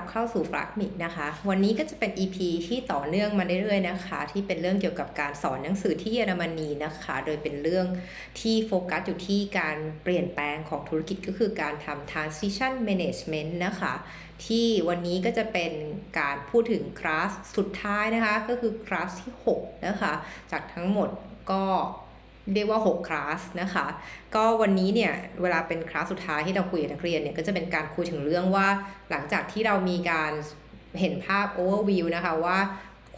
รับเข้าสู่ฟลักมิกนะคะวันนี้ก็จะเป็น EP ที่ต่อเนื่องมาเรื่อยๆนะคะที่เป็นเรื่องเกี่ยวกับการสอนหนังสือที่เยอรมนีนะคะโดยเป็นเรื่องที่โฟกัสอยู่ที่การเปลี่ยนแปลงของธุรกิจก็คือการทำ transition management นะคะที่วันนี้ก็จะเป็นการพูดถึงคลาสสุดท้ายนะคะก็คือคลาสที่6นะคะจากทั้งหมดก็เรียกว่า6คลาสนะคะก็วันนี้เนี่ยเวลาเป็นคลาสสุดท้ายที่เราคุยกับนักเรียนเนี่ยก็จะเป็นการคุยถึงเรื่องว่าหลังจากที่เรามีการเห็นภาพ overview นะคะว่า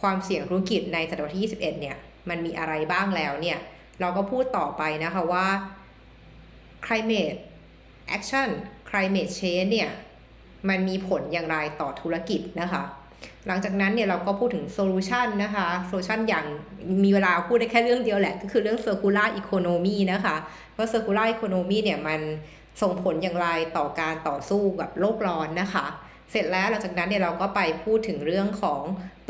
ความเสี่ยงธุรกิจในศตวรรษที่21เนี่ยมันมีอะไรบ้างแล้วเนี่ยเราก็พูดต่อไปนะคะว่า climate action climate change เนี่ยมันมีผลอย่างไรต่อธุรกิจนะคะหลังจากนั้นเนี่ยเราก็พูดถึงโซลูชันนะคะโซลูชันอย่างมีเวลาพูดได้แค่เรื่องเดียวแหละก็คือเรื่อง circular economy นะคะว่า circular economy เนี่ยมันส่งผลอย่างไรต่อการต่อสู้กับโลกร้อนนะคะเสร็จแล้วหลังจากนั้นเนี่ยเราก็ไปพูดถึงเรื่องของ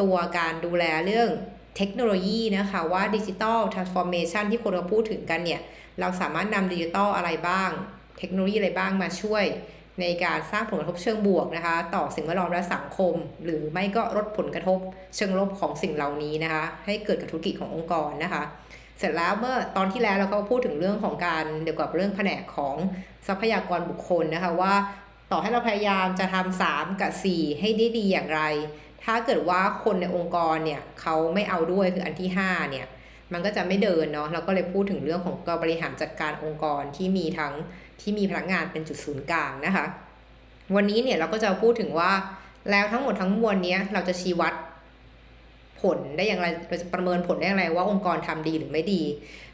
ตัวการดูแลเรื่องเทคโนโลยีนะคะว่า digital transformation ที่คนเราพูดถึงกันเนี่ยเราสามารถนำดิจิทัลอะไรบ้างเทคโนโลยีอะไรบ้างมาช่วยในการสร้างผลกระทบเชิงบวกนะคะต่อสิ่งแวดล้อมและสังคมหรือไม่ก็ลดผลกระทบเชิงลบของสิ่งเหล่านี้นะคะให้เกิดกับธุรกิจขององค์กรนะคะเสร็จแล้วเมื่อตอนที่แล้วเราก็พูดถึงเรื่องของการเกี่ยวกับเรื่องแผนกของทรัพยากรบุคคลนะคะว่าต่อให้เราพยายามจะทำ3กับ4ให้ได้ดีอย่างไรถ้าเกิดว่าคนในองค์กรเนี่ยเขาไม่เอาด้วยคืออันที่5เนี่ยมันก็จะไม่เดินเนาะเราก็เลยพูดถึงเรื่องของการบริหารจัดการองค์กรที่มีพนักงานเป็นจุดศูนย์กลางนะคะวันนี้เนี่ยเราก็จะพูดถึงว่าแล้วทั้งหมดทั้งมวลนี้เราจะชี้วัดผลได้อย่างไรเราจะประเมินผลได้อย่างไรว่าองค์กรทำดีหรือไม่ดี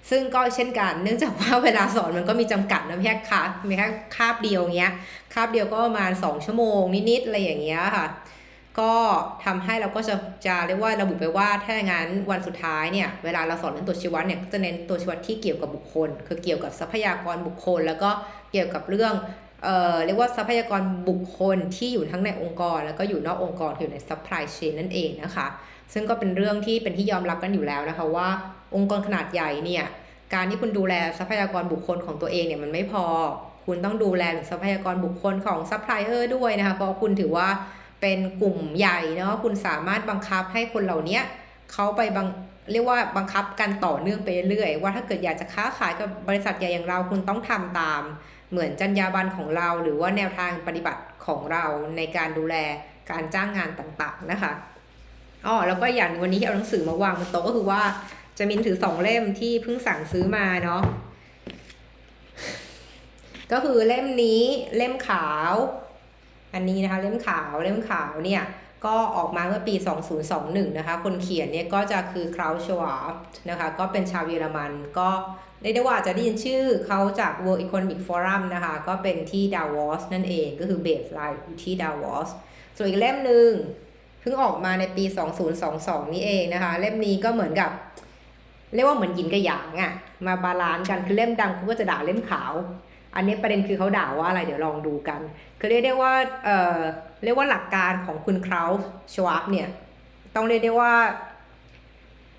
ซึ่งก็เช่นกันเนื่องจากว่าเวลาสอนมันก็มีจำกัดนะแค่คาบเดียวเงี้ยคาบเดียวก็ประมาณ2ชั่วโมงนิดๆอะไรอย่างเงี้ยค่ะก็ทำให้เราก็จะเรียกว่าระบุไปว่าถ้าอย่างนั้นวันสุดท้ายเนี่ยเวลาเราสอนเรื่องตัวชี้วัดเนี่ยก็จะเน้นตัวชี้วัดที่เกี่ยวกับบุคคลคือเกี่ยวกับทรัพยากรบุคคลแล้วก็เกี่ยวกับเรื่องเรียกว่าทรัพยากรบุคคลที่อยู่ทั้งในองค์กรแล้วก็อยู่นอกองค์กรอยู่ใน supply chain นั่นเองนะคะซึ่งก็เป็นเรื่องที่เป็นที่ยอมรับกันอยู่แล้วนะคะว่าองค์กรขนาดใหญ่เนี่ยการที่คุณดูแลทรัพยากรบุคคลของตัวเองเนี่ยมันไม่พอคุณต้องดูแลทรัพยากรบุคคลของซัพพลายเออร์ด้วยนะคะเพราะคุณถือว่าเป็นกลุ่มใหญ่เนาะคุณสามารถบังคับให้คนเหล่านี้เขาไปเรียกว่าบังคับกันต่อเนื่องไปเรื่อยๆว่าถ้าเกิดอยากจะค้าขายกับบริษัทใหญ่อย่างเราคุณต้องทำตามเหมือนจรรยาบรรณของเราหรือว่าแนวทางปฏิบัติของเราในการดูแลการจ้างงานต่างๆนะคะแล้วก็อย่างวันนี้ที่เอาหนังสือมาวางบนโต๊ะก็คือว่าจะมีหนังสือ2เล่มที่เพิ่งสั่งซื้อมาเนาะก็คือเล่มนี้เล่มขาวอันนี้นะคะเล่มขาวเนี่ยก็ออกมาเมื่อปี2021นะคะคนเขียนเนี่ยก็จะคือคลาวชวาบนะคะก็เป็นชาวเยอรมันก็เรียกได้ว่าจะได้ยินชื่อเขาจาก World Economic Forum นะคะก็เป็นที่ดาวอสนั่นเองก็คือเบสไลน์อยู่ที่ดาวอสส่วนอีกเล่มหนึ่งเพิ่งออกมาในปี2022นี่เองนะคะเล่มนี้ก็เหมือนกับเรียกว่าเหมือนหยินกับหยางอะมาบาลานซ์กันคือเล่มดำเขาก็จะด่าเล่มขาวอันนี้ประเด็นคือเขาด่าว่าอะไรเดี๋ยวลองดูกันคือเรียกได้ว่าเรียกว่าหลักการของคุณคลาวชวาบเนี่ยต้องเรียกได้ว่า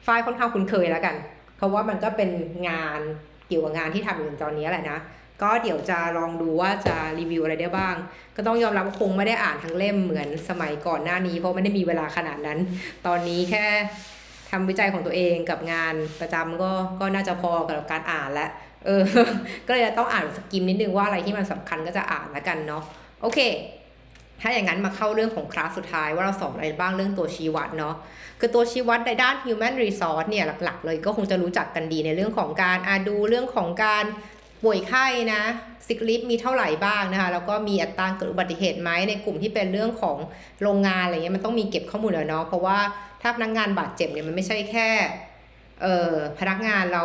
ฝ้ายค่อนข้างคุ้นเคยแล้วกันเพราะว่ามันก็เป็นงานเกี่ยวกับงานที่ทำอยู่ตอนนี้แหละนะก็เดี๋ยวจะลองดูว่าจะรีวิวอะไรได้บ้างก็ต้องยอมรับว่าคงไม่ได้อ่านทั้งเล่มเหมือนสมัยก่อนหน้านี้เพราะไม่ได้มีเวลาขนาดนั้นตอนนี้แค่ทำวิจัยของตัวเองกับงานประจำก็น่าจะพอกับการอ่านแล้วก็เลยต้องอ่านสกิมนิดนึงว่าอะไรที่มันสำคัญก็จะอ่านแล้วกันเนาะโอเคถ้าอย่างนั้นมาเข้าเรื่องของคลาสสุดท้ายว่าเราสอนอะไรบ้างเรื่องตัวชี้วัดเนาะคือตัวชี้วัดในด้าน human resource เนี่ยหลักๆเลยก็คงจะรู้จักกันดีในเรื่องของการดูเรื่องของการป่วยไข้นะซิกลิฟมีเท่าไหร่บ้างนะคะแล้วก็มีอัตราเกิดอุบัติเหตุไหมในกลุ่มที่เป็นเรื่องของโรงงานอะไรเงี้ยมันต้องมีเก็บข้อมูลแล้วเนาะเพราะว่าถ้าพนักงานบาดเจ็บเนี่ยมันไม่ใช่แค่พนักงานเรา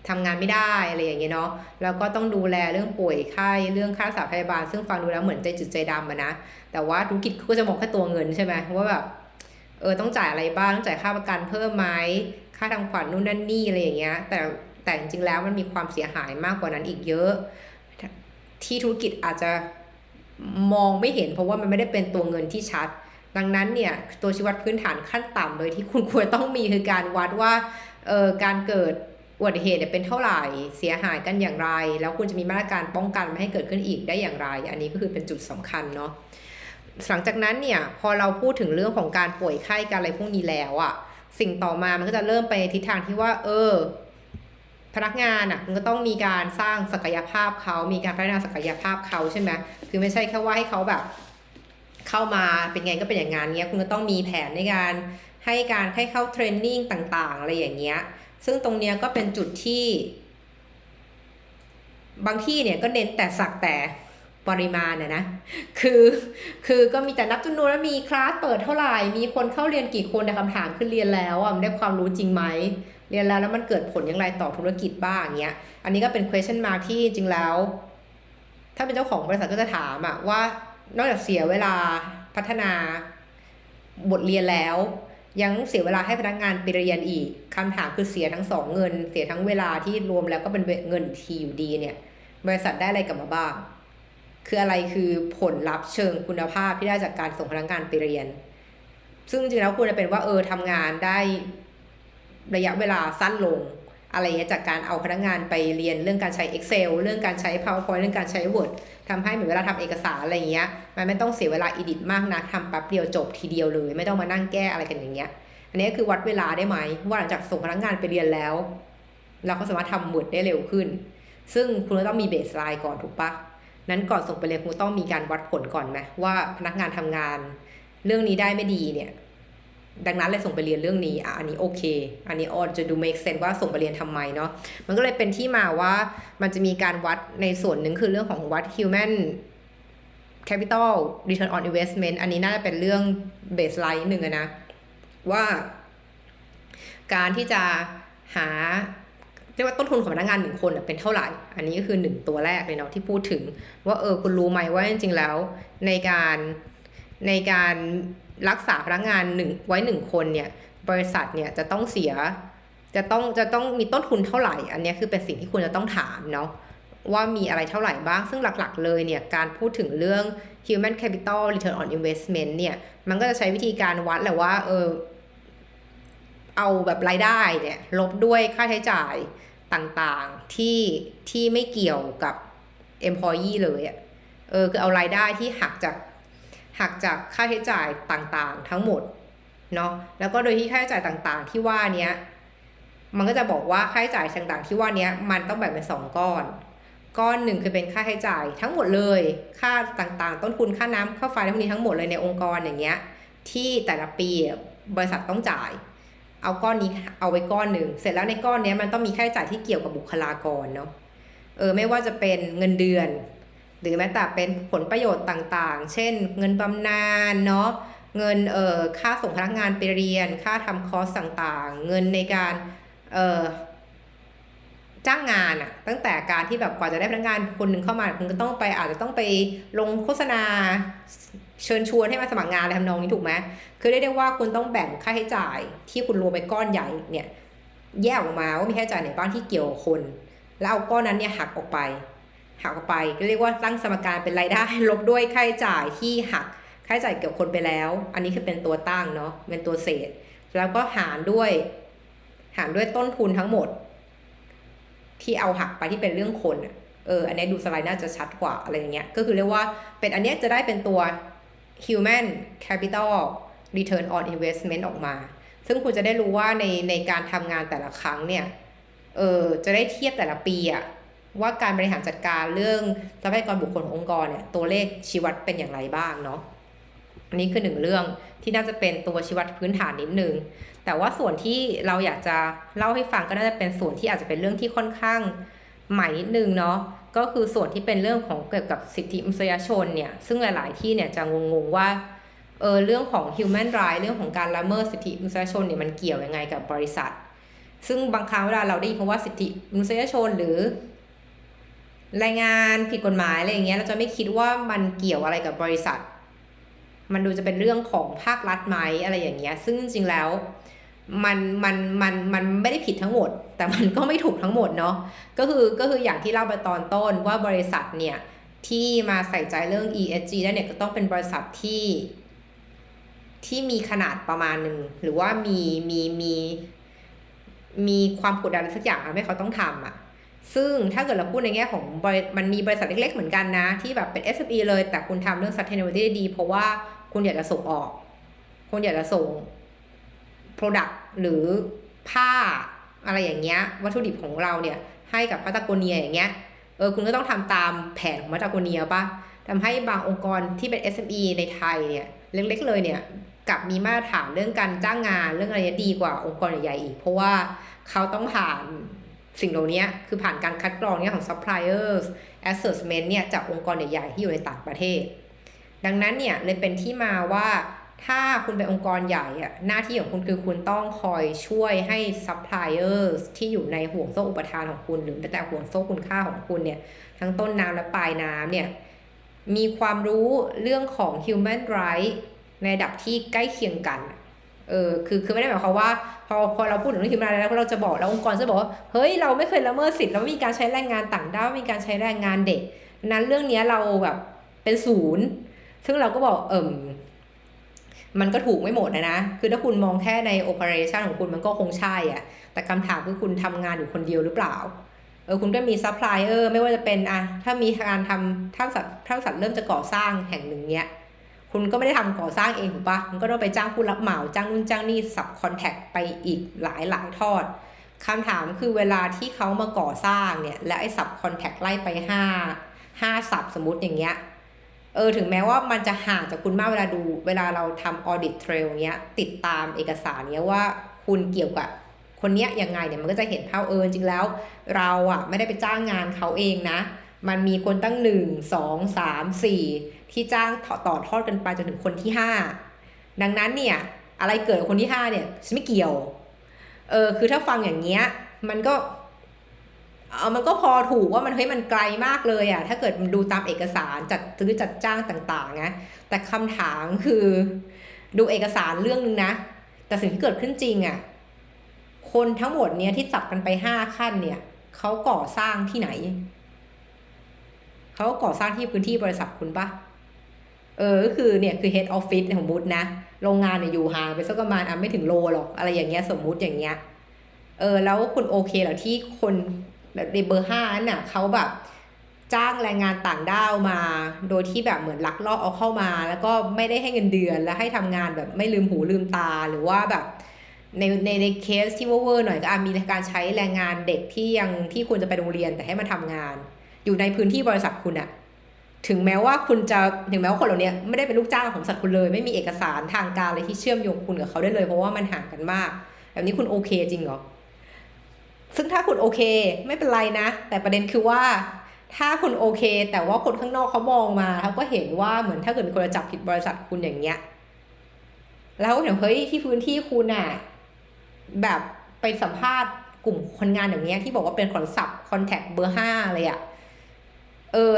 ทำงานไม่ได้อะไรอย่างเงี้ยเนาะแล้วก็ต้องดูแลเรื่องป่วยไข้เรื่องค่ารักษาพยาบาลซึ่งฟังดูแล้วเหมือนใจจืดใจดำนะแต่ว่าธุรกิจก็จะมองแค่ตัวเงินใช่ไหมว่าแบบต้องจ่ายอะไรบ้างต้องจ่ายค่าประกันเพิ่มไหมค่าทำขวัญนู่นนั่นนี่อะไรอย่างเงี้ยแต่จริงๆแล้วมันมีความเสียหายมากกว่านั้นอีกเยอะที่ธุรกิจอาจจะมองไม่เห็นเพราะว่ามันไม่ได้เป็นตัวเงินที่ชัดดังนั้นเนี่ยตัวชี้วัดพื้นฐานขั้นต่ำเลยที่คุณควรต้องมีคือการวัดว่าการเกิดอุบัติเหตุเป็นเท่าไหร่เสียหายกันอย่างไรแล้วคุณจะมีมาตรการป้องกันไม่ให้เกิดขึ้นอีกได้อย่างไรอันนี้ก็คือเป็นจุดสำคัญเนาะ หลังจากนั้นเนี่ยพอเราพูดถึงเรื่องของการป่วยไข้การอะไรพวกนี้แล้วอะสิ่งต่อมามันก็จะเริ่มไปทิศทางที่ว่าพนักงานอะมันก็ต้องมีการสร้างศักยภาพเขามีการพัฒนาศักยภาพเขาใช่ไหมคือไม่ใช่แค่ว่าให้เขาแบบเข้ามาเป็นไงก็เป็นอย่างงั้นเนี้ยคุณก็ต้องมีแผนในการให้เข้าเทรนนิ่งต่างๆอะไรอย่างเงี้ยซึ่งตรงเนี้ยก็เป็นจุดที่บางที่เนี่ยก็เน้นแต่สักแต่ปริมาณนะคือคือก็มีแต่นับจำนวนแล้วมีคลาสเปิดเท่าไหร่มีคนเข้าเรียนกี่คนแต่คำถามคือเรียนแล้วมันได้ความรู้จริงไหมเรียนแล้วมันเกิดผลอย่างไรต่อธุรกิจบ้างเงี้ยอันนี้ก็เป็น question mark ที่จริงแล้วถ้าเป็นเจ้าของบริษัทก็จะถามว่านอกจากเสียเวลาพัฒนาบทเรียนแล้วยังเสียเวลาให้พนักงานไปเรียนอีกคำถามคือเสียทั้งสองเงินเสียทั้งเวลาที่รวมแล้วก็เป็นเงินทีอยู่ดีเนี่ยบริษัทได้อะไรกลับมาบ้างคืออะไรคือผลลัพธ์เชิงคุณภาพที่ได้จากการส่งพนักงานไปเรียนซึ่งจริงๆแล้วควรจะเป็นว่าทำงานได้ระยะเวลาสั้นลงอะไรเงี้ยจากการเอาพนักงานไปเรียนเรื่องการใช้ Excel เรื่องการใช้ PowerPoint เรื่องการใช้ Word ทำให้เหมือนเวลาทำเอกสารอะไรเงี้ยมันไม่ต้องเสียเวลาอีดิทมากนักทำแป๊บเดียวจบทีเดียวเลยไม่ต้องมานั่งแก้อะไรกันอย่างเงี้ยอันนี้คือวัดเวลาได้ไหมว่าหลังจากส่งพนักงานไปเรียนแล้วเราก็สามารถทำ Word ได้เร็วขึ้นซึ่งคุณก็ต้องมีเบสไลน์ก่อนถูกปะนั้นก่อนส่งไปเรียนคุณต้องมีการวัดผลก่อนไหมว่าพนักงานทำงานเรื่องนี้ได้ไม่ดีเนี่ยดังนั้นเลยส่งไปเรียนเรื่องนี้อันนี้โอเคอันนี้จะดู make sense ว่าส่งไปเรียนทำไมเนาะมันก็เลยเป็นที่มาว่ามันจะมีการวัดในส่วนหนึ่งคือเรื่องของวัด human capital return on investment อันนี้น่าจะเป็นเรื่อง baseline หนึ่งนะว่าการที่จะหาเรียกว่าต้นทุนของพนักงาน1 คนเป็นเท่าไหร่อันนี้ก็คือ1ตัวแรกเลยเนาะที่พูดถึงว่าคุณรู้ไหมว่าจริงๆแล้วในการรักษาพนักงานไว้1 คนเนี่ยบริษัทเนี่ยจะต้องมีต้นทุนเท่าไหร่อันนี้คือเป็นสิ่งที่ควรจะต้องถามเนาะว่ามีอะไรเท่าไหร่บ้างซึ่งหลักๆเลยเนี่ยการพูดถึงเรื่อง human capital return on investment เนี่ยมันก็จะใช้วิธีการวัดแหละว่าเอาแบบรายได้เนี่ยลบด้วยค่าใช้จ่ายต่างๆที่ไม่เกี่ยวกับ employee เลยคือเอารายได้ที่หักจากค่าใช้จ่ายต่างๆทั้งหมดเนาะแล้วก็โดยที่ค่าใช้จ่ายต่างๆที่ว่านี้มันก็จะบอกว่าค่าใช้จ่ายต่างๆที่ว่านี้มันต้องแบ่งเป็น2 ก้อนหนึ่งคือเป็นค่าใช้จ่ายทั้งหมดเลยค่าต่างๆต้นทุนค่าน้ำค่าไฟพวกนี้ทั้งหมดเลยในองค์กรอย่างเงี้ยที่แต่ละปีบริษัทต้องจ่ายเอาก้อนนี้เอาไว้ก้อนหนึ่งเสร็จแล้วในก้อนนี้มันต้องมีค่าใช้จ่ายที่เกี่ยวกับบุคลากรเนาะไม่ว่าจะเป็นเงินเดือนหรือแม้แต่เป็นผลประโยชน์ต่างๆเช่นเงินบำนาญเนาะเงินค่าส่งพนักงานไปเรียนค่าทำคอร์สต่างๆเงินในการจ้างงานตั้งแต่การที่แบบกว่าจะได้พนักงานคนหนึ่งเข้ามาคุณก็ต้องไปอาจจะต้องไปลงโฆษณาเชิญชวนให้มาสมัครงานอะไรทำนองนี้ถูกไหมคือได้ว่าคุณต้องแบ่งค่าใช้จ่ายที่คุณรวมไปก้อนใหญ่เนี่ยแยกออกมาว่ามีค่าใช้จ่ายไหนบ้างที่เกี่ยวกับคนแล้วเอาก้อนนั้นเนี่ยหักออกไปก็เรียกว่าตั้งสมการเป็นรายได้ลบด้วยค่าใช้จ่ายที่หักค่าใช้จ่ายเกี่ยวกับคนไปแล้วอันนี้คือเป็นตัวตั้งเนาะเป็นตัวเศษแล้วก็หารด้วยต้นทุนทั้งหมดที่เอาหักไปที่เป็นเรื่องคนอันนี้ดูสไลด์น่าจะชัดกว่าอะไรอย่างเงี้ยก็คือเรียกว่าเป็นอันนี้จะได้เป็นตัว human capital return on investment ออกมาซึ่งคุณจะได้รู้ว่าในการทำงานแต่ละครั้งเนี่ยจะได้เทียบแต่ละปีว่าการบริหารจัดการเรื่องทรัพยากรบุคคลขององค์กรเนี่ยตัวเลขชี้วัดเป็นอย่างไรบ้างเนาะอันนี้คือ1 เรื่องที่น่าจะเป็นตัวชี้วัดพื้นฐานนิดนึงแต่ว่าส่วนที่เราอยากจะเล่าให้ฟังก็น่าจะเป็นส่วนที่อาจจะเป็นเรื่องที่ค่อนข้างใหม่นิดนึงเนาะก็คือส่วนที่เป็นเรื่องของเกี่ยวกับสิทธิมนุษยชนเนี่ยซึ่งหลายๆที่เนี่ยจะงงๆว่าเรื่องของ human right เรื่องของการละเมิดสิทธิมนุษยชนเนี่ยมันเกี่ยวยังไงกับบริษัทซึ่งบางครั้งเวลาเราได้ยินคำว่าสิทธิมนุษยชนหรือแรงงานผิดกฎหมายอะไรอย่างเงี้ยเราจะไม่คิดว่ามันเกี่ยวอะไรกับบริษัทมันดูจะเป็นเรื่องของภาครัฐไหมอะไรอย่างเงี้ยซึ่งจริงๆแล้วมันไม่ได้ผิดทั้งหมดแต่มันก็ไม่ถูกทั้งหมดเนาะก็คืออย่างที่เล่าไปตอนต้นว่าบริษัทเนี่ยที่มาใส่ใจเรื่อง ESG ได้เนี่ยก็ต้องเป็นบริษัทที่มีขนาดประมาณหนึ่งหรือว่ามีความกดดันสักอย่างทำให้เขาต้องทำ ซึ่งถ้าเกิดเราพูดในแง่ของมันมีบริษัทเล็กๆเหมือนกันนะที่แบบเป็น SME เลยแต่คุณทำเรื่อง sustainability ได้ดีเพราะว่าคุณอยากจะส่งออกคุณอยากจะส่ง product หรือผ้าอะไรอย่างเงี้ยวัตถุดิบของเราเนี่ยให้กับพาตาโกเนียอย่างเงี้ยคุณก็ต้องทำตามแผนของพาตาโกเนียป่ะทำให้บางองค์กรที่เป็น SME ในไทยเนี่ยเล็กๆเลยเนี่ยกับมีมาตรฐานเรื่องการจ้างงานเรื่องอะไรดีกว่าองค์กรใหญ่ๆอีกเพราะว่าเขาต้องผ่านสิ่งเหล่านี้คือผ่านการคัดกรองเนี่ยของ suppliers assessment เนี่ยจากองค์กรใหญ่ๆที่อยู่ในต่างประเทศดังนั้นเนี่ยเลยเป็นที่มาว่าถ้าคุณเป็นองค์กรใหญ่อะหน้าที่ของคุณคือคุณต้องคอยช่วยให้ suppliers ที่อยู่ในห่วงโซ่อุปทานของคุณหรือแต่ห่วงโซ่คุณค่าของคุณเนี่ยทั้งต้นน้ำและปลายน้ำเนี่ยมีความรู้เรื่องของ human right ในระดับที่ใกล้เคียงกันคือไม่ได้หมายความว่าพอเราพูดถึงเรื่อง human right แล้วเราจะบอกแล้วองค์กรจะบอกว่าเฮ้ยเราไม่เคยละเมิดสิทธิ์เราไม่มีการใช้แรงงานต่างด้าวมีการใช้แรงงานเด็กนั้นเรื่องนี้เราแบบเป็นศูนย์ซึ่งเราก็บอกมันก็ถูกไม่หมดนะคือถ้าคุณมองแค่ใน operation ของคุณมันก็คงใช่อ่ะแต่คำถามคือคุณทำงานอยู่คนเดียวหรือเปล่าคุณก็มี supplier ไม่ว่าจะเป็นถ้ามีการทำถ้าสัตว์เริ่มจะก่อสร้างแห่งหนึ่งเนี้ยคุณก็ไม่ได้ทำก่อสร้างเองถูกปะมันก็ต้องไปจ้างผู้รับเหมาจ้างนู่นจ้างนี่สับคอนแทคไปอีกหลายทอดคำถามคือเวลาที่เขามาก่อสร้างเนี่ยและไอ้สับคอนแทคไล่ไปห้าสับสมมติอย่างเงี้ยถึงแม้ว่ามันจะห่างจากคุณมากเวลาเราทำ audit trail เนี้ยติดตามเอกสารเนี้ยว่าคุณเกี่ยวกับคนเนี้ยยังไงเนี่ยมันก็จะเห็นภาพจริงแล้วเราไม่ได้ไปจ้างงานเขาเองนะมันมีคนตั้ง1 2 3 4ที่จ้างต่อทอดกันไปจนถึงคนที่5ดังนั้นเนี่ยอะไรเกิดกับคนที่5เนี่ยไม่เกี่ยวคือถ้าฟังอย่างเงี้ยมันก็พอถูกว่ามันไกลมากเลยถ้าเกิดมันดูตามเอกสารจัดซื้อจัดจ้างต่างๆนะแต่คำถามคือดูเอกสารเรื่องนึงนะแต่สิ่งที่เกิดขึ้นจริงคนทั้งหมดเนี่ยที่จับกันไป5ขั้นเนี่ยเขาก่อสร้างที่ไหนเขาก่อสร้างที่พื้นที่บริษัทคุณปะก็คือเนี่ยคือ head office ของมุดนะโรงงานเนี่ยอยู่ห่างไปสักประมาณไม่ถึงโลหรอกอะไรอย่างเงี้ยสมมุติอย่างเงี้ยแล้วคุณโอเคเหรอที่คนแบบเบอร์5นั่นน่ะเขาแบบจ้างแรงงานต่างด้าวมาโดยที่แบบเหมือนลักลอบเอาเข้ามาแล้วก็ไม่ได้ให้เงินเดือนและให้ทำงานแบบไม่ลืมหูลืมตาหรือว่าแบบในเคสที่เวอร์หน่อยก็มีการใช้แรงงานเด็กที่ควรจะไปโรงเรียนแต่ให้มาทำงานอยู่ในพื้นที่บริษัทคุณถึงแม้ว่าคนเหล่านี้ไม่ได้เป็นลูกจ้างของบริษัทคุณเลยไม่มีเอกสารทางการอะไรที่เชื่อมโยงคุณกับเขาได้เลยเพราะว่ามันห่างกันมากแบบนี้คุณโอเคจริงเหรอซึ่งถ้าคุณโอเคไม่เป็นไรนะแต่ประเด็นคือว่าถ้าคุณโอเคแต่ว่าคนข้างนอกเขามองมาเขาก็เห็นว่าเหมือนถ้าเกิดมีคนจับผิดบริษัทคุณอย่างเงี้ยแล้วเห็นเฮ้ยที่พื้นที่คุณแบบไปสัมภาษณ์กลุ่มคนงานอย่างเงี้ยที่บอกว่าเป็นคอนแทคเบอร์5เลย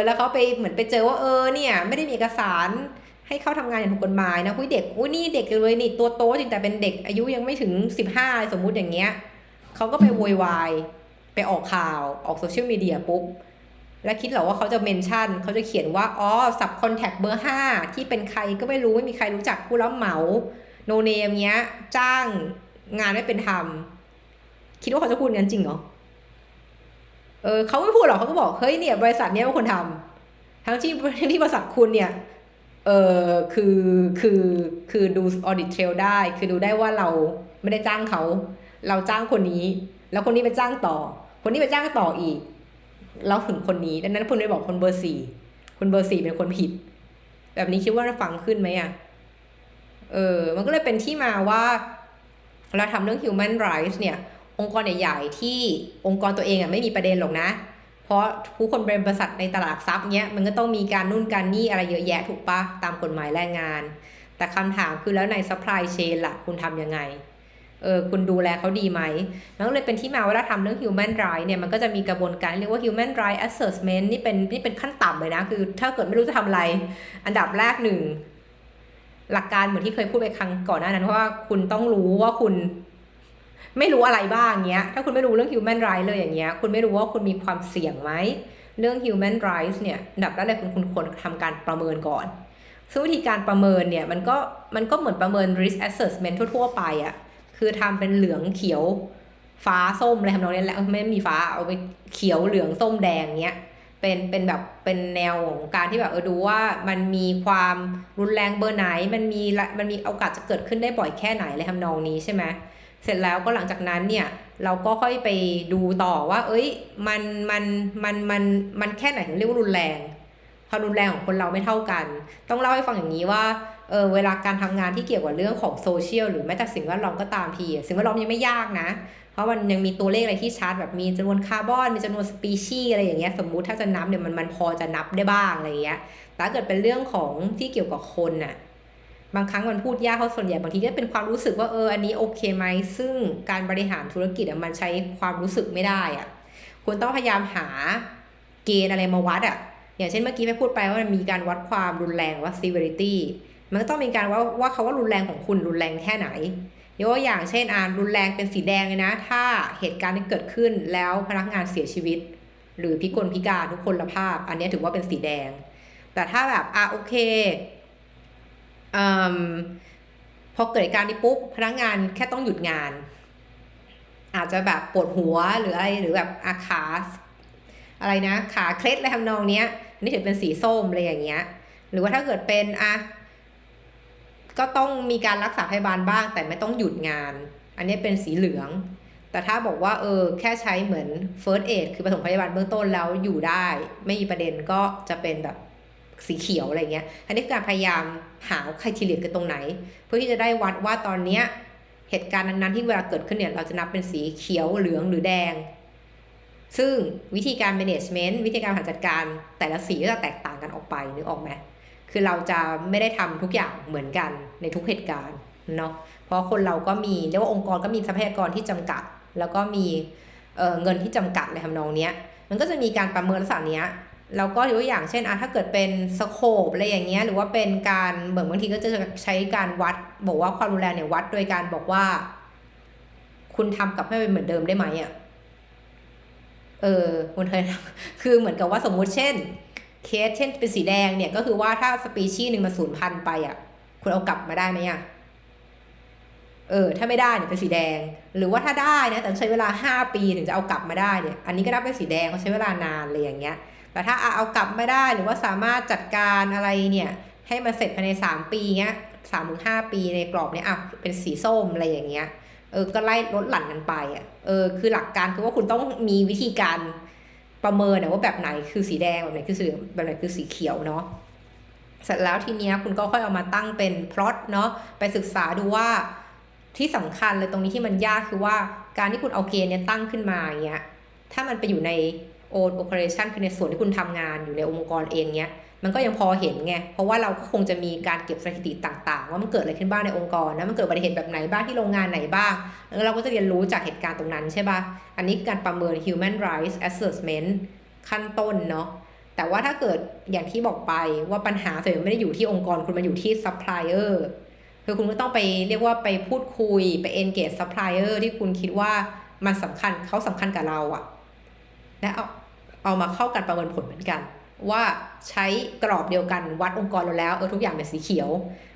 แล้วเขาไปเหมือนไปเจอว่าเนี่ยไม่ได้มีเอกสารให้เข้าทำงานอย่างถูกกฎหมายนะเด็กนี่เด็กเลยนี่ตัวโตจริงแต่เป็นเด็กอายุยังไม่ถึง15สมมุติอย่างเงี้ยเขาก็ไปโวยวายไปออกข่าวออกโซเชียลมีเดียปุ๊บแล้วคิดเหรอว่าเขาจะเมนชั่นเขาจะเขียนว่าสับคอนแทคเบอร์5ที่เป็นใครก็ไม่รู้ไม่มีใครรู้จักผู้รับเหมาโนเนมเงี้ยจ้างงานไม่เป็นธรรมคิดว่าเขาจะพูดงั้นจริงเหรอเขาไม่พูดหรอกเขาก็บอกเฮ้ยเนี่ยบริษัทนี้เป็นคนทำทั้งที่บริษัทคุณเนี่ยคือดูออดิตเทรลได้คือดูได้ว่าเราไม่ได้จ้างเขาเราจ้างคนนี้แล้วคนนี้ไปจ้างต่อคนนี้ไปจ้างต่ออีกแล้วถึงคนนี้ดังนั้นคุณไปบอกคนเบอร์4คนเบอร์4เป็นคนผิดแบบนี้คิดว่าฟังขึ้นไหมมันก็เลยเป็นที่มาว่าเราทำเรื่อง human rights เนี่ยองค์กรใหญ่ๆที่องค์กรตัวเองไม่มีประเด็นหรอกนะเพราะผู้คนเป็นบริษัทในตลาดทรัพย์เนี้ยมันก็ต้องมีการนู่นการนี่อะไรเยอะแยะถูกปะตามกฎหมายแรงงานแต่คำถามคือแล้วใน supply chain ล่ะคุณทำยังไงคุณดูแลเขาดีไหมมันก็เลยเป็นที่มาว่าถ้าทำเรื่อง human rights เนี่ยมันก็จะมีกระบวนการเรียกว่า human rights assessment นี่เป็นขั้นต่ำเลยนะคือถ้าเกิดไม่รู้จะทำอะไรอันดับแรกหลักการเหมือนที่เคยพูดไปครั้งก่อนหน้านั้นว่าคุณต้องรู้ว่าคุณไม่รู้อะไรบ้างเงี้ยถ้าคุณไม่รู้เรื่อง human rights เลยอย่างเงี้ยคุณไม่รู้ว่าคุณมีความเสี่ยงไหมเรื่อง human rights เนี่ยอันดับแรกเลยคุณควรทำการประเมินก่อนซึ่งวิธีการประเมินเนี่ยมันก็เหมือนประเมิน risk assessment ทั่วๆไปคือทำเป็นเหลืองเขียว ฟ้าส้มอะไรทำนองนี้แหละไม่มีฟ้าเอาไปเขียวเหลืองส้มแดงเนี้ยเป็นแบบเป็นแนวของการที่แบบดูว่ามันมีความรุนแรงเบอร์ไหนมันมีโอกาสจะเกิดขึ้นได้บ่อยแค่ไหนอะไรทำนองนี้ใช่ไหมเสร็จแล้วก็หลังจากนั้นเนี่ยเราก็ค่อยไปดูต่อว่าเอ้ยมันแค่ไหนถึงเรียกว่ารุนแรงความรุนแรงของคนเราไม่เท่ากันต้องเล่าให้ฟังอย่างนี้ว่าเวลาการทำงานที่เกี่ยวกับเรื่องของโซเชียลหรือแม้แต่สิ่งแวดล้อมก็ตามทีสิ่งแวดล้อมยังไม่ยากนะเพราะมันยังมีตัวเลขอะไรที่ชัดแบบมีจำนวนคาร์บอนมีจำนวนสปีชีส์อะไรอย่างเงี้ยสมมุติถ้าจะนับเนี่ยมันพอจะนับได้บ้างอะไรอย่างเงี้ยแต่ถ้าเกิดเป็นเรื่องของที่เกี่ยวกับคนน่ะบางครั้งมันพูดยากเพราะส่วนใหญ่บางทีก็เป็นความรู้สึกว่าอันนี้โอเคไหมซึ่งการบริหารธุรกิจมันใช้ความรู้สึกไม่ได้อ่ะคุณต้องพยายามหาเกณฑ์อะไรมาวัดอ่ะอย่างเช่นเมื่อกี้แม่พูดไปว่ามันมีการวัดความรุนแรงว่า severity มันก็ต้องมีการว่าเขาว่ารุนแรงของคุณรุนแรงแค่ไหนยกตัวอย่างเช่นรุนแรงเป็นสีแดงเลยนะถ้าเหตุการณ์ที่เกิดขึ้นแล้วพนักงานเสียชีวิตหรือพิกลพิการทุกพลภาพอันนี้ถือว่าเป็นสีแดงแต่ถ้าแบบโอเคพอเกิดเหตุการณ์นี้ปุ๊บพนักงานแค่ต้องหยุดงานอาจจะแบบปวดหัวหรืออะไรหรือแบบขาอะไรนะขาเคล็ดอะไรทำนองเนี้ยนี่ถือเป็นสีส้มอะไรอย่างเงี้ยหรือว่าถ้าเกิดเป็นก็ต้องมีการรักษาพยาบาลบ้างแต่ไม่ต้องหยุดงานอันนี้เป็นสีเหลืองแต่ถ้าบอกว่าแค่ใช้เหมือน first aid คือปฐมพยาบาลเบื้องต้นแล้วอยู่ได้ไม่มีประเด็นก็จะเป็นแบบสีเขียวอะไรเงี้ยอันนี้คือการพยายามหาไครทีเรียกันตรงไหนเพื่อที่จะได้วัดว่าตอนเนี้ยเหตุการณ์นั้นๆที่เวลาเกิดขึ้นเนี่ยเราจะนับเป็นสีเขียวเหลืองหรือแดงซึ่งวิธีการ management วิธีการบริหารจัดการแต่ละสีก็จะแตกต่างกันออกไปนึกออกไหมคือเราจะไม่ได้ทำทุกอย่างเหมือนกันในทุกเหตุการณ์เนาะเพราะคนเราก็มีเรียกว่าองค์กรก็มีทรัพยากรที่จำกัดแล้วก็มีเงินที่จำกัดในทำนองเนี้ยมันก็จะมีการประเมินลักษณะเนี้ยแล้วก็ยกตัวอย่างเช่นถ้าเกิดเป็นสโคปอะไรอย่างเงี้ยหรือว่าเป็นการเหมือนบางทีก็จะใช้การวัดบอกว่าความรุนแรงเนี่ยวัดโดยการบอกว่าคุณทำกลับให้เป็นเหมือนเดิมได้ไหมคุณเคยคือเหมือนกับว่าสมมุติเช่นเคสเช่นเป็นสีแดงเนี่ยก็คือว่าถ้าสปีชีส์หนึ่งมันสูญพันธุ์ไปคุณเอากลับมาได้ไหมถ้าไม่ได้เนี่ยเป็นสีแดงหรือว่าถ้าได้นะแต่ใช้เวลา5 ปีถึงจะเอากลับมาได้เนี่ยอันนี้ก็นับเป็นสีแดงเขาใช้เวลานานเลยอย่างเงี้ยแต่ถ้าเอากลับไม่ได้หรือว่าสามารถจัดการอะไรเนี่ยให้มันเสร็จภายใน3 ปีเงี้ย3 ถึง 5 ปีในกรอบเนี้ยเป็นสีส้มอะไรอย่างเงี้ยก็ไล่ลดหลั่นกันไปคือหลักการคือว่าคุณต้องมีวิธีการประเมินว่าแบบไหนคือสีแดงแบบไหนคือสีเหลืองแบบไหนคือสีเขียวเนาะเสร็จแล้วทีเนี้ยคุณก็ค่อยเอามาตั้งเป็นพล็อตเนาะไปศึกษาดูว่าที่สำคัญเลยตรงนี้ที่มันยากคือว่าการที่คุณเอาเกณฑ์เนี้ยตั้งขึ้นมาอย่างเงี้ยถ้ามันไปอยู่ใน own operation คือในส่วนที่คุณทำงานอยู่ในองค์กรเองเนี้ยมันก็ยังพอเห็นไงเพราะว่าเราก็คงจะมีการเก็บสถิติต่างๆว่ามันเกิดอะไรขึ้นบ้างในองค์กรนะมันเกิดอุบัติเหตุแบบไหนบ้างที่โรงงานไหนบ้างแล้วเราก็จะเรียนรู้จากเหตุการณ์ตรงนั้นใช่ป่ะอันนี้คือการประเมิน human rights assessment ขั้นต้นเนาะแต่ว่าถ้าเกิดอย่างที่บอกไปว่าปัญหาส่วนใหญ่ไม่ได้อยู่ที่องค์กรคุณมาอยู่ที่ supplier คือคุณก็ต้องไปเรียกว่าไปพูดคุยไป engage supplier ที่คุณคิดว่ามันสำคัญเขาสำคัญกับเราและเอามาเข้ากันประเมินผลเหมือนกันว่าใช้กรอบเดียวกันวัดองค์กรเราแล้วทุกอย่างเป็นสีเขียว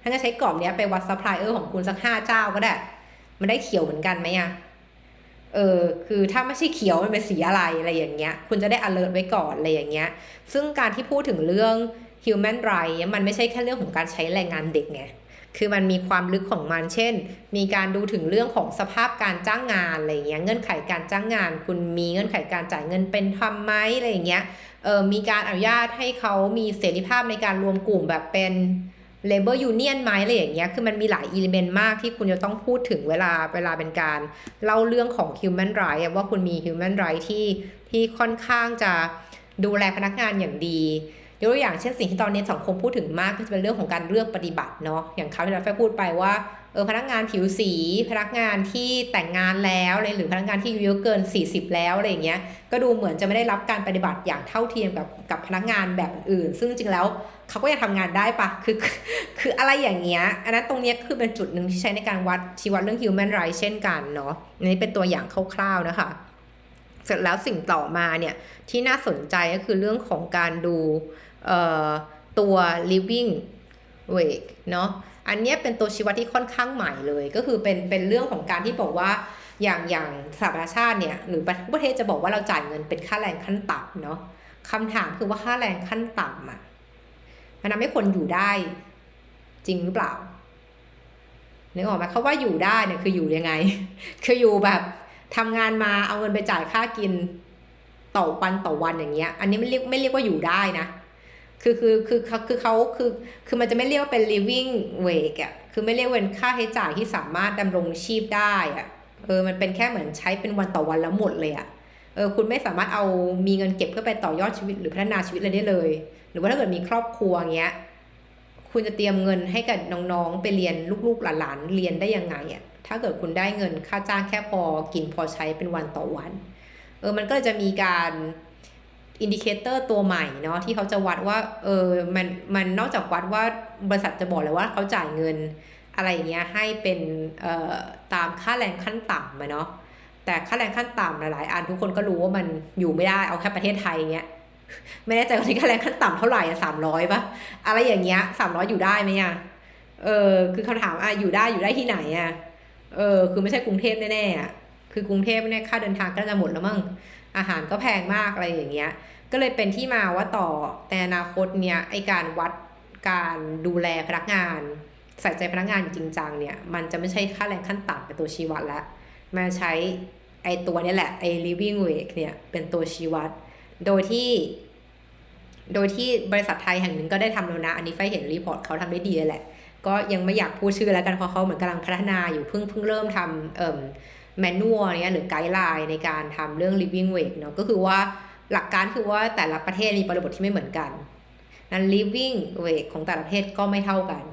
ถ้าจะใช้กรอบนี้ไปวัด supplier ของคุณสัก5 เจ้าก็ได้มันได้เขียวเหมือนกันไหมคือถ้าไม่ใช่เขียวมันเป็นสีอะไรอย่างเงี้ยคุณจะได้ alert ไว้ก่อนอะไรอย่างเงี้ยซึ่งการที่พูดถึงเรื่อง human right มันไม่ใช่แค่เรื่องของการใช้แรงงานเด็กไงคือมันมีความลึกของมันเช่นมีการดูถึงเรื่องของสภาพการจ้างงานอะไรอย่างเงี้ยเงื่อนไขการจ้างงานคุณมีเงื่อนไขการจ่ายเงินเป็นธรรมไหมอะไรอย่างเงี้ยมีการอนุญาตให้เขามีเสรีภาพในการรวมกลุ่มแบบเป็น labor union ไหมอะไรอย่างเงี้ยคือมันมีหลาย element มากที่คุณจะต้องพูดถึงเวลาเป็นการเล่าเรื่องของ human right ว่าคุณมี human right ที่ค่อนข้างจะดูแลพนักงานอย่างดียกตัวอย่างเช่นสิ่งที่ตอนนี้สังคมพูดถึงมากก็จะเป็นเรื่องของการเลือกปฏิบัติเนาะอย่างคราวที่เราพูดไปว่าพนักงานผิวสีพนักงานที่แต่งงานแล้วหรือพนักงานที่อายุเยอะเกิน40แล้วอะไรอย่างเงี้ยก็ดูเหมือนจะไม่ได้รับการปฏิบัติอย่างเท่าเทียมกับพนักงานแบบอื่นซึ่งจริงแล้วเขาก็ยังทำงานได้ปะคืออะไรอย่างเงี้ยอันนั้นตรงนี้คือเป็นจุดหนึ่งที่ใช้ในการชี้วัดเรื่อง human rights เช่นกันเนาะอันนี้เป็นตัวอย่างคร่าวๆนะคะเสร็จแล้วสิ่งต่อมาเนี่ยที่น่าสนใจก็คือเรื่องของการดูตัว living wage เนาะอันนี้เป็นตัวชี้วัดที่ค่อนข้างใหม่เลยก็คือเป็นเรื่องของการที่บอกว่า อย่างสหประชาชาติเนี่ยหรือประเทศจะบอกว่าเราจ่ายเงินเป็นค่าแรงขั้นต่ำเนาะคำถามคือว่าค่าแรงขั้นต่ำอ่ะมันทำให้คนอยู่ได้จริงหรือเปล่านึกออกไหมเขาว่าอยู่ได้เนี่ยคืออยู่ยังไง คืออยู่แบบทำงานมาเอาเงินไปจ่ายค่ากินต่อวันอย่างเงี้ยอันนี้ไม่เรียกว่าอยู่ได้นะคือมันจะไม่เรียกว่าเป็น living wage อ่ะคือไม่เรียกว่าเป็นค่าใช้จ่ายที่สามารถดำรงชีพได้อ่ะมันเป็นแค่เหมือนใช้เป็นวันต่อวันแล้วหมดเลยอ่ะคุณไม่สามารถเอามีเงินเก็บเพื่อไปต่อยอดชีวิตหรือพัฒนาชีวิตอะไรได้เลยหรือว่าถ้าเกิดมีครอบครัวเงี้ยคุณจะเตรียมเงินให้กับน้องๆไปเรียนลูกๆหลานๆเรียนได้ยังไงอ่ะถ้าเกิดคุณได้เงินค่าจ้างแค่พอกินพอใช้เป็นวันต่อวันมันก็จะมีการอินดิเคเตอร์ตัวใหม่เนาะที่เขาจะวัดว่ามันนอกจากวัดว่าบริษัทจะบอกเลยว่าเขาจ่ายเงินอะไรอย่างเงี้ยให้เป็นตามค่าแรงขั้นต่ำมาเนาะแต่ค่าแรงขั้นต่ำหลายๆอันทุกคนก็รู้ว่ามันอยู่ไม่ได้เอาแค่ประเทศไทยเงี้ยไม่แน่ใจว่าค่าแรงขั้นต่ำเท่าไหร่300ป่ะอะไรอย่างเงี้ย300อยู่ได้ไหมอ่ะคือคำถามอยู่ได้ที่ไหนอ่ะคือไม่ใช่กรุงเทพแน่ๆอ่ะคือกรุงเทพเนี่ยค่าเดินทางก็จะหมดแล้วมั้งอาหารก็แพงมากอะไรอย่างเงี้ยก็เลยเป็นที่มาว่าต่อในอนาคตเนี่ยไอการวัดการดูแลพนักงานใส่ใจพนักงานจริงจังเนี่ยมันจะไม่ใช่ค่าแรงขั้นต่ำเป็นตัวชี้วัดแล้วมาใช้ไอตัวนี้แหละไอ living wage เนี่ยเป็นตัวชี้วัดโดยที่บริษัทไทยแห่งหนึ่งก็ได้ทำแล้วนะอันนี้ไฟเห็นรีพอร์ตเขาทำได้ดีแหละก็ยังไม่อยากพูดชื่อแล้วกันเพราะเขาเหมือนกำลังพัฒนาอยู่เพิ่งเริ่มทำแมนนวลเนี่ยหรือไกด์ไลน์ในการทำเรื่อง living wage เนาะก็คือว่าหลักการคือว่าแต่ละประเทศมีบริบทที่ไม่เหมือนกันนั้น living wage ของแต่ละประเทศก็ไม่เท่ากัน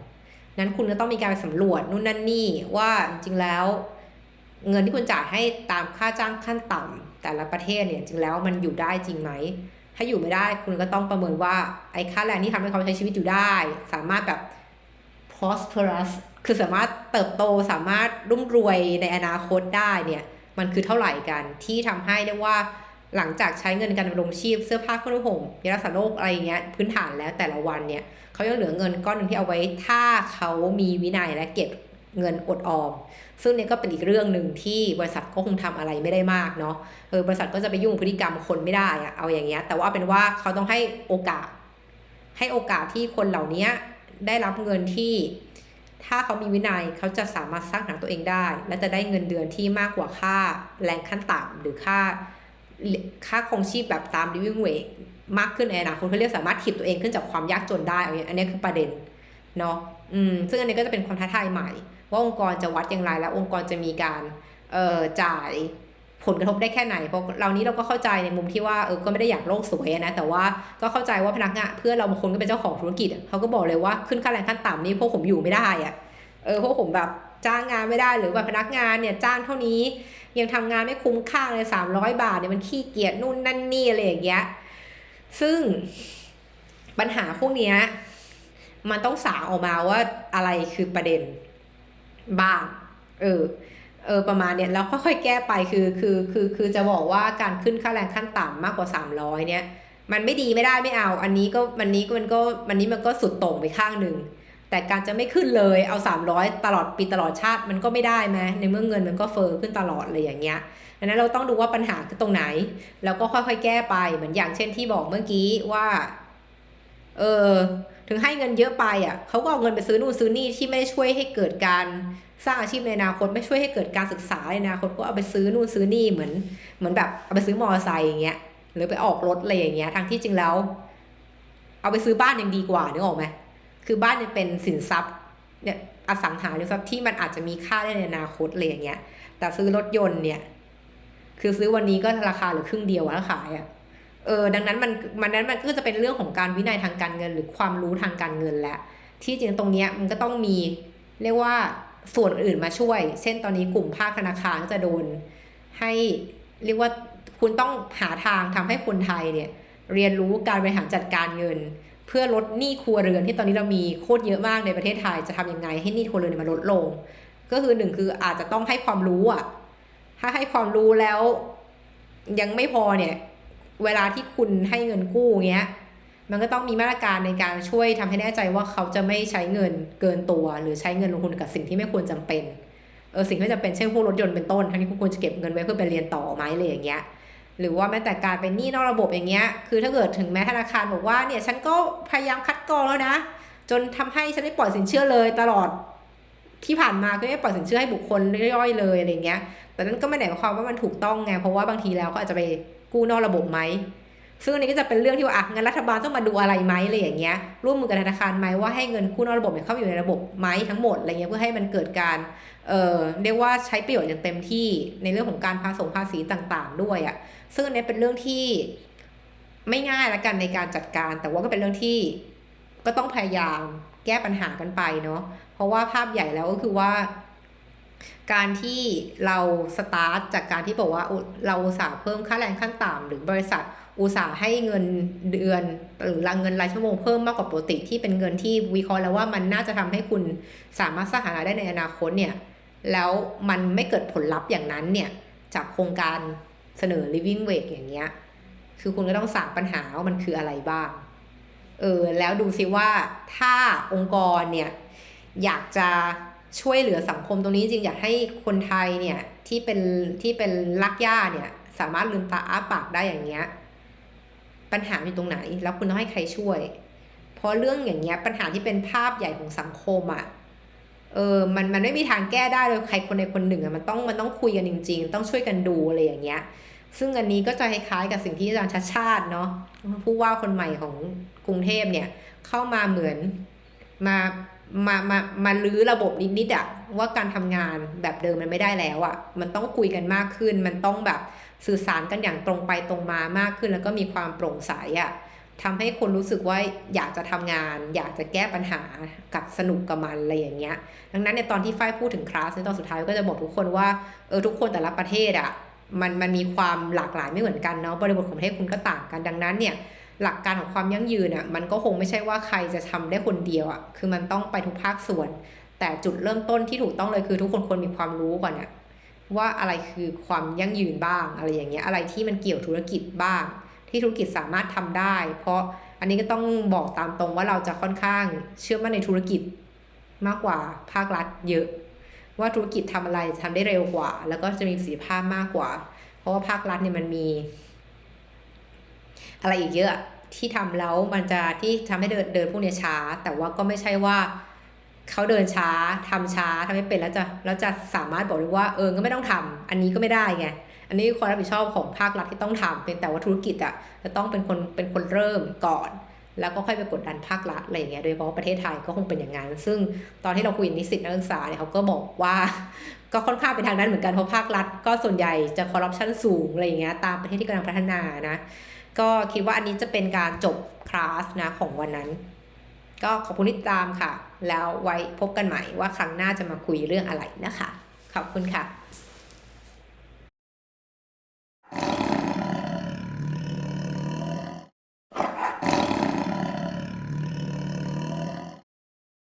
นั้นคุณก็ต้องมีการไปสำรวจนู่นนั่นนี่ว่าจริงแล้วเงินที่คุณจ่ายให้ตามค่าจ้างขั้นต่ำแต่ละประเทศเนี่ยจริงแล้วมันอยู่ได้จริงไหมถ้าอยู่ไม่ได้คุณก็ต้องประเมินว่าไอ้ค่าแรงที่ทำให้เขาใช้ชีวิตอยู่ได้สามารถแบบ prosperous คือสามารถเติบโตสามารถรุ่มรวยในอนาคตได้เนี่ยมันคือเท่าไหร่กันที่ทำให้ได้ว่าหลังจากใช้เงินการดำรงชีพเสื้อผ้าเครื่องนุ่งห่มยารักษาโรคอะไรเงี้ยพื้นฐานแล้วแต่ละวันเนี่ยเขายังเหลือเงินก้อนหนึ่งที่เอาไว้ถ้าเขามีวินัยและเก็บเงินอดออมซึ่งเนี่ยก็เป็นอีกเรื่องหนึ่งที่บริษัทก็คงทำอะไรไม่ได้มากเนาะบริษัทก็จะไปยุ่งพฤติกรรมคนไม่ได้อะเอาอย่างเงี้ยแต่ว่าเป็นว่าเขาต้องให้โอกาสที่คนเหล่านี้ได้รับเงินที่ถ้าเขามีวินัยเขาจะสามารถสร้างหาตัวเองได้และจะได้เงินเดือนที่มากกว่าค่าแรงขั้นต่ำหรือค่าครองชีพแบบตาม living wage มากขึ้นในอนาคตเขาเรียกสามารถถีบตัวเองขึ้นจากความยากจนได้อันนี้คือประเด็นเนาะซึ่งอันนี้ก็จะเป็นความท้าทายใหม่ว่าองค์กรจะวัดอย่างไรและองค์กรจะมีการจ่ายผลกระทบได้แค่ไหนเพราะเรานี้เราก็เข้าใจในมุมที่ว่าก็ไม่ได้อยากโลกสวยนะแต่ว่าก็เข้าใจว่าพนักงานเพื่อนเราบางคนก็เป็นเจ้าของธุรกิจเขาก็บอกเลยว่าขึ้นค่าแรงขั้นต่ำนี่พวกผมอยู่ไม่ได้อะพวกผมแบบจ้างงานไม่ได้หรือแบบพนักงานเนี่ยจ้างเท่านี้ยังทำงานไม่คุ้มค่าเลย300 บาทเนี่ยมันขี้เกียจนู่นนั่นนี่อะไรอย่างเงี้ยซึ่งปัญหาพวกเนี้ยมันต้องสาวออกมาว่าอะไรคือประเด็นบ้างประมาณเนี้ยแล้วค่อยๆแก้ไปคือจะบอกว่าการขึ้นค่าแรงขั้นต่ำมากกว่า300เนี่ยมันไม่ดีไม่ได้ไม่เอาอันนี้มันก็สุดโต่งไปข้างหนึ่งแต่การจะไม่ขึ้นเลยเอา300ตลอดปีตลอดชาติมันก็ไม่ได้ไหมในเมื่อเงินมันก็เฟ้อขึ้นตลอดเลยอย่างเงี้ยดังนั้นเราต้องดูว่าปัญหาคือตรงไหนแล้วก็ค่อยๆแก้ไปเหมือนอย่างเช่นที่บอกเมื่อกี้ว่าถึงให้เงินเยอะไปเขาก็เอาเงินไปซื้อนู่นซื้อนี่ที่ไม่ได้ช่วยให้เกิดการสร้างอาชีพในอนาคตไม่ช่วยให้เกิดการศึกษาในอนาคตก็เอาไปซื้อนู่นซื้อนี่เหมือนแบบเอาไปซื้อมอเตอร์ไซค์อย่างเงี้ยหรือไปออกรถอะไรอย่างเงี้ยทั้งที่จริงแล้วเอาไปซื้อบ้านยังดีกว่านึกออกไหมคือบ้านยังเป็นสินทรัพย์เนี่ยอสังหาริมทรัพย์ที่มันอาจจะมีค่าได้ในอนาคตอะไรอย่างเงี้ยแต่ซื้อรถยนต์เนี่ยคือซื้อวันนี้ก็ราคาเหลือครึ่งเดียวแล้วขายดังนั้นมันก็จะเป็นเรื่องของการวินัยทางการเงินหรือความรู้ทางการเงินแหละที่จริงตรงนี้มันก็ต้องมีเรียกว่าส่วนอื่นมาช่วยเช่นตอนนี้กลุ่มภาคธนาคารก็จะโดนให้เรียกว่าคุณต้องหาทางทำให้คนไทยเนี่ยเรียนรู้การบริหารจัดการเงินเพื่อลดหนี้ครัวเรือนที่ตอนนี้เรามีโคตรเยอะมากในประเทศไทยจะทำยังไงให้หนี้ครัวเรือนมันลดลงก็คือ1คืออาจจะต้องให้ความรู้ถ้าให้ความรู้แล้วยังไม่พอเนี่ยเวลาที่คุณให้เงินกู้เงี้ยมันก็ต้องมีมาตรการในการช่วยทำให้แน่ใจว่าเขาจะไม่ใช้เงินเกินตัวหรือใช้เงินลงทุนกับสิ่งที่ไม่ควรจำเป็น สิ่งที่จำเป็นเช่นพวกรถยนต์เป็นต้นทั้งที่คุณควรจะเก็บเงินไว้เพื่อไปเรียนต่อไหมอะไรอย่างเงี้ยหรือว่าแม้แต่การเป็นหนี้นอกระบบอย่างเงี้ยคือถ้าเกิดถึงแม้ธนาคารบอกว่าเนี่ยฉันก็พยายามคัดกรองแล้วนะจนทำให้ฉันไม่ปล่อยสินเชื่อเลยตลอดที่ผ่านมาก็ไม่ปล่อยสินเชื่อให้บุคคลย่อยๆเลยอะไรเงี้ยแต่นั้นก็ไม่ได้หมายความว่ามันถูกต้องไงเพราะว่าบางทีแล้วเขาอาจจะไปกู้นอกระบบไหมซึ่งอันนี้ก็จะเป็นเรื่องที่ว่างั้นรัฐบาลต้องมาดูอะไรไหมอะไรอย่างเงี้ยร่วมมือกับธนาคารไหมว่าให้เงินกู้นอกระบบเนี่ยเข้าอยู่ในระบบไหมทั้งหมดอะไรเงี้ยเพื่อให้มันเกิดการเรียกว่าใช้ประโยชน์อย่างเต็มที่ในเรื่องของการภาษีต่างๆด้วยอ่ะซึ่งอันนี้เป็นเรื่องที่ไม่ง่ายละกันในการจัดการแต่ว่าก็เป็นเรื่องที่ก็ต้องพยายามแก้ปัญหากันไปเนาะเพราะว่าภาพใหญ่แล้วก็คือว่าการที่เราสตาร์ทจากการที่บอกว่าเราอุตส่าห์เพิ่มค่าแรงขั้นต่ำหรือบริษัทอุตส่าห์ให้เงินเดือนหรือเงินรายชั่วโมงเพิ่มมากกว่าปกติที่เป็นเงินที่วิเคราะห์แล้วว่ามันน่าจะทำให้คุณสามารถสร้างรายได้ในอนาคตเนี่ยแล้วมันไม่เกิดผลลัพธ์อย่างนั้นเนี่ยจากโครงการเสนอ living wage อย่างเงี้ยคือคุณก็ต้องสร้างปัญหาว่ามันคืออะไรบ้างแล้วดูซิว่าถ้าองค์กรเนี่ยอยากจะช่วยเหลือสังคมตรงนี้จริงอยากให้คนไทยเนี่ยที่เป็นรากหญ้าเนี่ยสามารถลืมตาอ้าปากได้อย่างเงี้ยปัญหาอยู่ตรงไหนแล้วคุณต้องให้ใครช่วยเพราะเรื่องอย่างเงี้ยปัญหาที่เป็นภาพใหญ่ของสังคมอ่ะมันไม่มีทางแก้ได้เลยใครคนใดคนหนึ่งอ่ะมันต้องคุยกันจริงๆต้องช่วยกันดูอะไรอย่างเงี้ยซึ่งอันนี้ก็จะคล้ายๆกับสิ่งที่อาจารย์ชัชชาติเนาะผู้ว่าคนใหม่ของกรุงเทพเนี่ยเข้ามาเหมือนมาลื้อระบบนิดๆอ่ะว่าการทำงานแบบเดิมมันไม่ได้แล้วอ่ะมันต้องคุยกันมากขึ้นมันต้องแบบสื่อสารกันอย่างตรงไปตรงมามากขึ้นแล้วก็มีความโปร่งใสอ่ะทำให้คนรู้สึกว่าอยากจะทำงานอยากจะแก้ปัญหากับสนุกกับมันอะไรอย่างเงี้ยดังนั้นในตอนที่ฝ้ายพูดถึงคลาสในตอนสุดท้ายก็จะบอกทุกคนว่าทุกคนแต่ละประเทศอ่ะมันมีความหลากหลายไม่เหมือนกันเนาะบริบทของประเทศคุณก็ต่างกันดังนั้นเนี่ยหลักการของความยั่งยืนอ่ะมันก็คงไม่ใช่ว่าใครจะทำได้คนเดียวอ่ะคือมันต้องไปทุกภาคส่วนแต่จุดเริ่มต้นที่ถูกต้องเลยคือทุกคนควรมีความรู้ก่อนอ่ะว่าอะไรคือความยั่งยืนบ้างอะไรอย่างเงี้ยอะไรที่มันเกี่ยวธุรกิจบ้างที่ธุรกิจสามารถทำได้เพราะอันนี้ก็ต้องบอกตามตรงว่าเราจะค่อนข้างเชื่อมั่นในธุรกิจมากกว่าภาครัฐเยอะว่าธุรกิจทำอะไรทำได้เร็วกว่าแล้วก็จะมีประสิทธิภาพมากกว่าเพราะว่าภาครัฐเนี่ยมันมีอะไรอีกเยอะที่ทำแล้วมันจะที่ทำให้เดินพวกนี้ช้าแต่ว่าก็ไม่ใช่ว่าเขาเดินช้าทำช้าทำไม่เป็นแล้วจะสามารถบอกได้ว่าก็ไม่ต้องทำอันนี้ก็ไม่ได้ไงอันนี้ความรับผิดชอบของภาครัฐที่ต้องทำเพียงแต่ว่าธุรกิจอ่ะจะต้องเป็นคนเริ่มก่อนแล้วก็ค่อยไปกดดันภาครัฐอะไรอย่างเงี้ยโดยเฉพาะประเทศไทยก็คงเป็นอย่างนั้นซึ่งตอนที่เราคุยกับนิสิตนักศึกษาเนี่ยเขาก็บอกว่าก็ค่อนข้างเป็นทางนั้นเหมือนกันเพราะภาครัฐก็ส่วนใหญ่จะคอร์รัปชันสูงอะไรอย่างเงี้ยตามประเทศที่กำลังพัฒนานะก็คิดว่าอันนี้จะเป็นการจบคลาสนะของวันนั้นก็ขอบคุณที่ติดตามค่ะแล้วไว้พบกันใหม่ว่าครั้งหน้าจะมาคุยเรื่องอะไรนะคะขอบคุณค่ะ